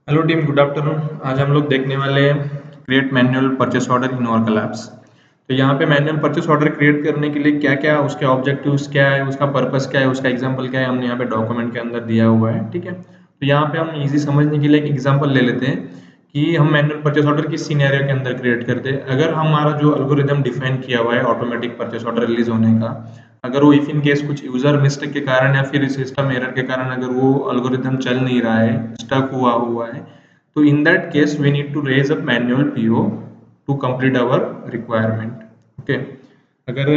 Hello team, good afternoon. आज हम लोग देखने वाले हैं create manual purchase order in Oracle apps. तो यहाँ पे मैनुअल परचेस ऑर्डर क्रिएट करने के लिए क्या क्या उसके ऑब्जेक्टिव्स क्या है, उसका पर्पस क्या है, उसका एग्जांपल क्या है, हमने यहाँ पे डॉक्यूमेंट के अंदर दिया हुआ है। ठीक है, तो यहाँ पे हम इजी समझने के लिए एक एग्जांपल ले लेते हैं कि हम मैनुअल परचेस ऑर्डर किस सिनेरियो के अंदर क्रिएट करते हैं। अगर हमारा जो एल्गोरिदम डिफाइन किया हुआ है ऑटोमेटिक परचेस ऑर्डर रिलीज होने का, अगर वो इफ इन केस कुछ यूजर मिस्टेक के कारण या फिर सिस्टम एरर के कारण अगर वो एल्गोरिदम चल नहीं रहा है, स्टक हुआ हुआ है, तो in that case we need to raise a manual PO to complete our requirement. Okay, अगर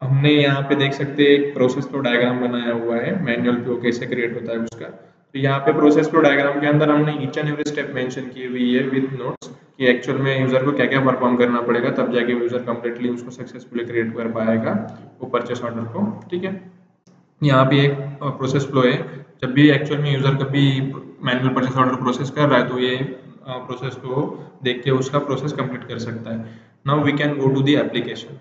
हमने यहाँ पे देख सकते हैं एक प्रोसेस फ्लो डायग्राम बनाया हुआ है मैनुअल PO कैसे क्रिएट होता है उसका। तो यहाँ पे प्रोसेस फ्लो डायग्राम के अंदर हमने each and every step mention की हुई है विद नोट्स कि एक्चुअल में यूजर को क्या क्या परफॉर्म करना पड़ेगा, तब जाके यूजर कंप्लीटली उसको सक्सेसफुली क्रिएट कर पाएगा वो परचेस ऑर्डर को। ठीक है, यहाँ पे एक प्रोसेस फ्लो है। जब भी एक्चुअल में यूजर कभी मैनुअल परचेस ऑर्डर प्रोसेस कर रहा है तो ये प्रोसेस को देख के उसका प्रोसेस कंप्लीट कर सकता है। Now we can go to the application.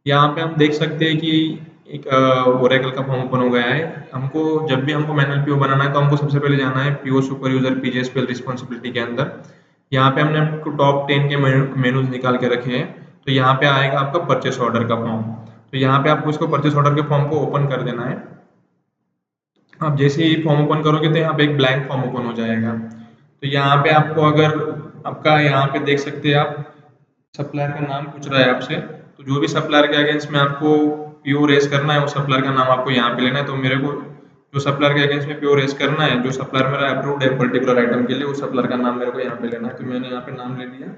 यहाँ पे हम देख सकते हैं कि एक ओरेकल का फॉर्म ओपन हो गया है। हमको जब भी हमको मैनुअल पीओ बनाना है तो हमको सबसे पहले जाना है पीओ सुपर यूजर पीजीएसपीएल रिस्पॉन्सिबिलिटी के अंदर। यहाँ पे हमने आपको टॉप 10 के मेनूज निकाल के रखे हैं। तो यहाँ पे आएगा आपका परचेस ऑर्डर का फॉर्म। तो यहाँ पे आपको इसको परचेस ऑर्डर के फॉर्म को ओपन कर देना है। आप जैसे ही फॉर्म ओपन करोगे तो यहाँ पे एक ब्लैंक फॉर्म ओपन हो जाएगा। तो यहाँ पे आपको अगर आपका यहाँ पे देख सकते हैं आप सप्लायर का नाम पूछ रहा है आपसे, तो जो भी सप्लायर के अगेंस्ट में आपको पीओ रेस करना है वो सप्लायर का नाम आपको यहाँ पे लेना है। तो मेरे को जो सप्लायर के अगेंस्ट में पीओ रेस करना है, जो सप्लायर मेरा अप्रूव्ड है पर्टिकुलर आइटम के लिए, वो सप्लायर का नाम मेरे को यहाँ पे लेना है। तो मैंने यहाँ पे नाम ले लिया।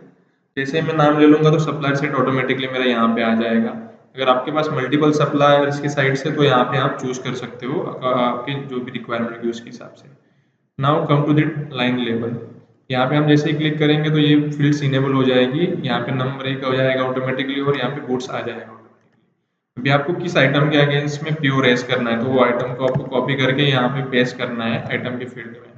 जैसे मैं नाम ले लूंगा तो सप्लायर सेट ऑटोमेटिकली मेरा यहाँ पे आ जाएगा। अगर आपके पास मल्टीपल सप्लायर्स की साइड से तो यहाँ पे आप चूज कर सकते हो आपकी जो भी रिक्वायरमेंट है उसके हिसाब से। Now come to the line level. यहाँ पे हम जैसे ही क्लिक करेंगे तो ये फील्ड्स इनेबल हो जाएगी। यहाँ पे नंबर 1 हो जाएगा ऑटोमेटिकली और यहाँ पे गुड्स आ जाएगा ऑटोमेटिकली। अभी आपको किस आइटम के अगेंस्ट में पीओ रेस करना है तो वो आइटम को आपको कॉपी करके यहाँ पे पेस्ट करना है आइटम के फील्ड में।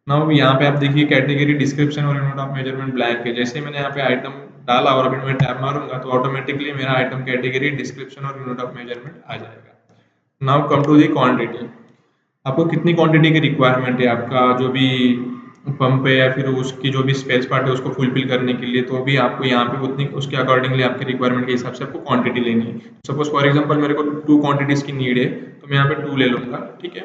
नाउ यहाँ पे आप देखिए कैटेगरी डिस्क्रिप्शन और यूनिट ऑफ मेजरमेंट ब्लैंक है। जैसे मैंने यहाँ पे आइटम डाला और अभी मैं टैब मारूंगा तो ऑटोमेटिकली मेरा आइटम कैटेगरी डिस्क्रिप्शन और यूनिट ऑफ मेजरमेंट आ जाएगा। Now come to the quantity. आपको कितनी क्वांटिटी की रिक्वायरमेंट है आपका जो भी पंप है या फिर उसकी जो भी स्पेस पार्ट है उसको फुलफिल करने के लिए, तो भी आपको यहाँ पे उतनी उसके अकॉर्डिंगली आपके रिक्वायरमेंट के हिसाब से आपको क्वांटिटी लेनी है। सपोज फॉर एग्जांपल मेरे को 2 क्वांटिटीज की नीड है तो मैं यहाँ पे 2 ले लूंगा। ठीक है,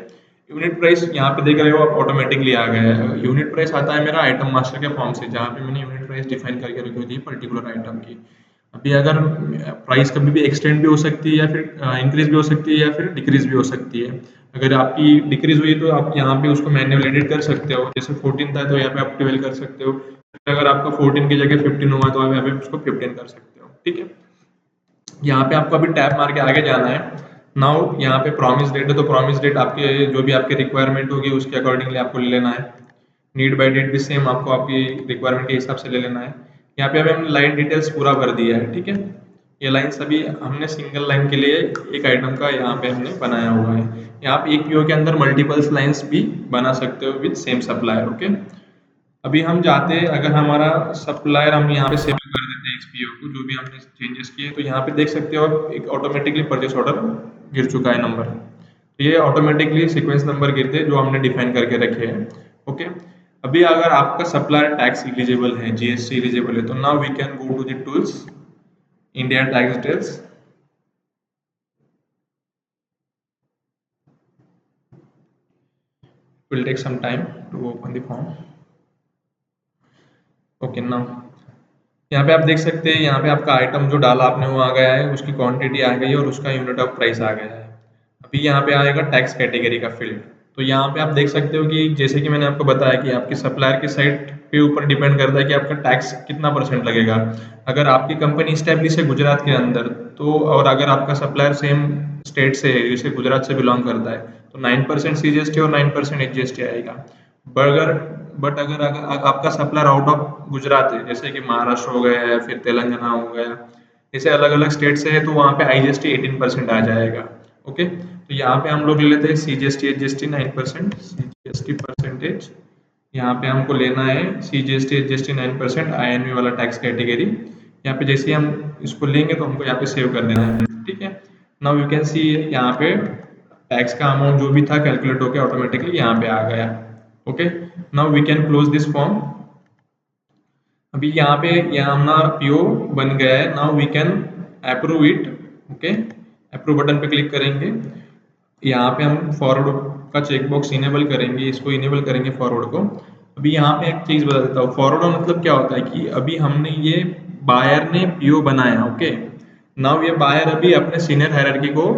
यूनिट प्राइस यहाँ पे देख रहे हो आप ऑटोमेटिकली आ गया है। यूनिट प्राइस आता है मेरा आइटम मास्टर के फॉर्म से, जहाँ पे मैंने यूनिट प्राइस डिफाइन करके रखी होती है पर्टिकुलर आइटम की। अभी अगर प्राइस कभी भी एक्सटेंड भी हो सकती है या फिर इंक्रीज भी हो सकती है या फिर डिक्रीज भी हो सकती है। अगर आपकी डिक्रीज हुई तो आप यहाँ पे उसको मैन्युअल एडिट कर सकते हो। जैसे 14 था तो यहाँ पे आप 12 कर सकते हो। अगर आपका 14 की जगह 15 हुआ तो आप यहाँ पे उसको 15 कर सकते हो। ठीक है, यहाँ पे आपको अभी टैप मार के आगे जाना है। नाउ यहाँ पे प्रॉमिस डेट है तो प्रॉमिस डेट आपके जो भी आपकी रिक्वायरमेंट होगी उसके अकॉर्डिंगली आपको ले लेना है। नीड बाय डेट भी सेम आपको आपकी रिक्वायरमेंट के हिसाब से ले लेना है। यहाँ पे अभी हमने लाइन डिटेल्स पूरा भर दिया है। ठीक है, ये लाइन सभी हमने सिंगल लाइन के लिए एक आइटम का यहाँ पे हमने बनाया हुआ है। यहाँ पे एक पीओ के अंदर मल्टीपल्स लाइंस भी बना सकते हो विद सेम सप्लायर। ओके, अभी हम जाते हैं अगर हमारा सप्लायर हम यहाँ पे सेव कर देते हैं एक्सपीओ को जो भी हमने चेंजेस किए, तो यहाँ पे देख सकते हो आप एक ऑटोमेटिकली परचेस ऑर्डर गिर चुका है नंबर। तो ये ऑटोमेटिकली सीक्वेंस नंबर गिरते हैं जो हमने डिफाइन करके रखे हैं। ओके, अभी अगर आपका सप्लायर टैक्स एलिजिबल है, जीएसटी एलिजिबल है, तो now we can go to the tools, India tax details. Will take some time to open the form. Okay, now यहाँ पे आप देख सकते हैं यहाँ पे आपका आइटम जो डाला आपने वो आ गया है, उसकी क्वांटिटी आ गई है और उसका यूनिट ऑफ प्राइस आ गया है। अभी यहाँ पे आएगा टैक्स कैटेगरी का फील्ड। तो यहाँ पे आप देख सकते हो कि जैसे कि मैंने आपको बताया कि आपकी सप्लायर की साइट पे ऊपर डिपेंड करता है कि आपका टैक्स कितना परसेंट लगेगा। अगर आपकी कंपनी स्टैब्लिश है गुजरात के अंदर तो, और अगर आपका सप्लायर सेम स्टेट से है जैसे गुजरात से बिलोंग करता है, तो 9% सीजीएसटी और 9% एचजीएसटी आएगा। बर्गर बट अगर आपका सप्लायर आउट ऑफ गुजरात है जैसे कि महाराष्ट्र हो गया या फिर तेलंगाना हो गया, जैसे अलग अलग स्टेट से है, तो वहाँ पे आईजीएसटी 18% आ जाएगा। ओके, तो यहाँ पे हम लोग ले लेते हैं सीजीएसटी एचजीएसटी 9%, सीजीएसटी परसेंटेज यहाँ पे हमको लेना है सीजीएसटी एचजीएसटी 9% आईएनवी वाला टैक्स कैटेगरी। यहाँ पे जैसे ही हम इसको लेंगे तो हमको यहाँ पे सेव कर देना है। ठीक है, नाउ यू कैन सी यहाँ पे टैक्स का अमाउंट जो भी था कैलकुलेट होकर ऑटोमेटिकली यहाँ पे आ गया। Okay, now we can close this form. अभी यहाँ पे यहाँ हमारा पीओ बन गया है। Now we can approve it. Okay, approve button पे क्लिक करेंगे। यहाँ पे हम फॉरवर्ड का चेकबॉक्स इनेबल करेंगे, इसको इनेबल करेंगे फॉरवर्ड को। अभी यहाँ पे एक चीज बता देता हूँ, फॉरवर्ड मतलब क्या होता है कि अभी हमने ये बायर ने पीओ बनाया। ओके, नाउ ये बायर अभी अपने सीनियर हायरार्की को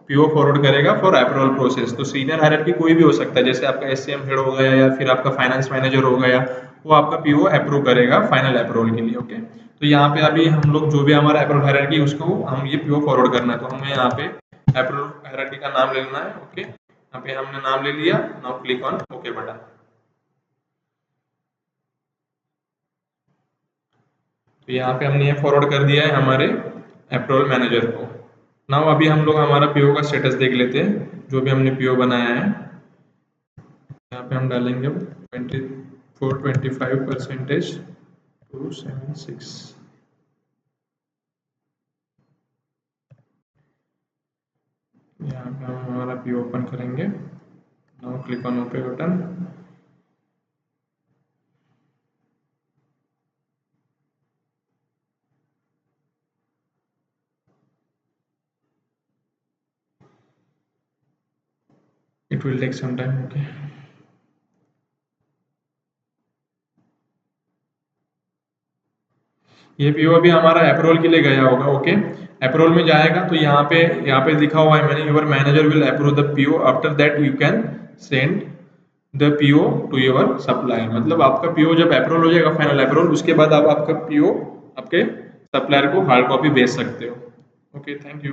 पीओ फॉरवर्ड करेगा फॉर अप्रूवल प्रोसेस। तो सीनियर हायरार्की कोई भी हो सकता है, जैसे आपका एससीएम हेड हो गया या फिर आपका फाइनेंस मैनेजर हो गया, वो आपका पीओ अप्रूव करेगा फाइनल अप्रूवल के लिए। ओके, तो यहाँ पे अभी हम लोग जो भी हमारा अप्रूवल हायरार्की उसको हम ये पीओ फॉरवर्ड करना है, तो हमें यहाँ पे अप्रूवल हायरार्की का नाम ले लेना है। ओके, यहाँ पे हमने नाम ले लिया। Now click on okay button. तो यहाँ पे हमने ये फॉरवर्ड कर दिया है हमारे अप्रूवल मैनेजर को। नाउ अभी हम लोग हमारा पीओ का स्टेटस देख लेते हैं, जो भी हमने पीओ बनाया है। यहाँ पे हम डालेंगे 25% 276। यहाँ पे हम हमारा पीओ ओपन करेंगे। Now click on okay button. It will take some time. Okay, ये पीओ अभी हमारा अप्रूवल के लिए गया होगा। ओके, अप्रूवल में जाएगा तो यहाँ पे लिखा हुआ है मैंने, your manager will approve the PO, after that you can send the PO to your supplier. मतलब आपका पीओ जब अप्रूवल हो जाएगा फाइनल अप्रूवल, उसके बाद आप आपका पीओ आपके सप्लायर को हार्ड कॉपी भेज सकते हो। Okay, thank you.